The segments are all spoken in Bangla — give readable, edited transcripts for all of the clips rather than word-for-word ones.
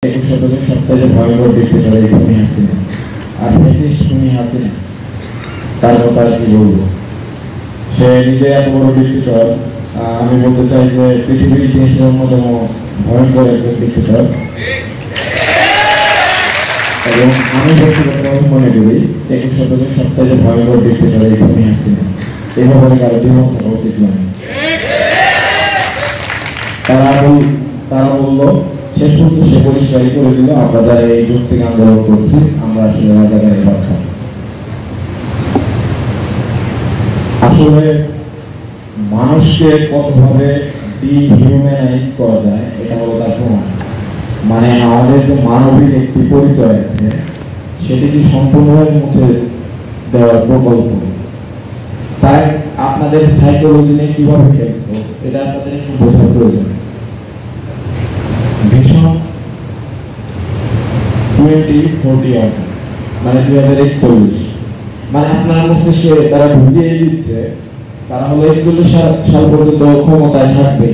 শতকের সবচেয়ে ভয়ঙ্কর ডিক্টেটর এই খুনি হাসিনা। আর ফ্যাসিস্ট খুনি হাসিনা, তার কথা আর কি বলবো। সে নিজে এত বড় ডিক্টেটর, আমি বলতে চাই যে পৃথিবীর ইতিহাসের অন্যতম ভয়ঙ্কর একজন ডিক্টেটর। এবং আমি ব্যক্তিগতভাবে মনে করি 21 শতকের সবচেয়ে ভয়ঙ্কর ডিক্টেটর এই খুনি হাসিনা। এই ব্যাপারে কারো দ্বিমত থাকা উচিত নয়। তারা বললো শেষ পর্যন্ত সে পরিষ্কারই করে দিল, আমরা যারা এই যৌক্তিক আন্দোলন করছি আমরা আসলে রাজাকারের বাচ্চা। আসলে মানুষকে কতভাবে ডিহিউম্যানাইজ করা যায় এটা হলো তার প্রমাণ। মানে আমাদের যে মানবিক একটি পরিচয় আছে সেটি কি সম্পূর্ণভাবে মুছে দেওয়ার প্রকল্প। তাই আপনাদের সাইকোলজি নিয়ে কিভাবে খেলবো এটা আপনাদের একটু বোঝার প্রয়োজন। ভীষণ 2041 মানে 2041, মানে আপনার মস্তিষ্কে তারা ঢুকিয়ে দিচ্ছে তারা হলো 41 সাল পর্যন্ত ক্ষমতায় থাকবে।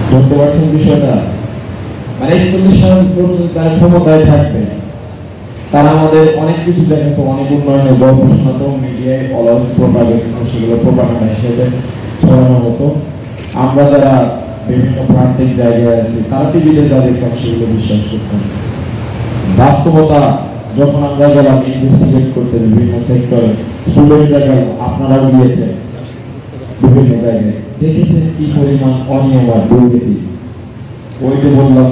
বুঝতে পারছেন বিষয়টা? মানে 41 সাল পর্যন্ত তারা ক্ষমতায় থাকবে। তারা আমাদের অনেক কিছু দেখাতো, অনেক উন্নয়নের গল্প শোনাতো, মিডিয়ায় অলওয়েজ প্রোপাগান্ডা, সেগুলো প্রোপাগান্ডা হিসেবে ছড়ানো হতো। আমরা যারা বিভিন্ন প্রান্তিক জায়গায় আছি তারা টিভিতে যা দেখতাম সেগুলো বিশ্বাস করতাম। বাস্তবতা যখন আমরা গেলাম ইনভেস্টিগেট করতে বিভিন্ন সেক্টরে, স্টুডেন্টরা গেল, আপনারাও গিয়েছেন বিভিন্ন জায়গায়, দেখেছেন কি পরিমাণ অনিয়ম আর দুর্নীতি। ওই যে বললাম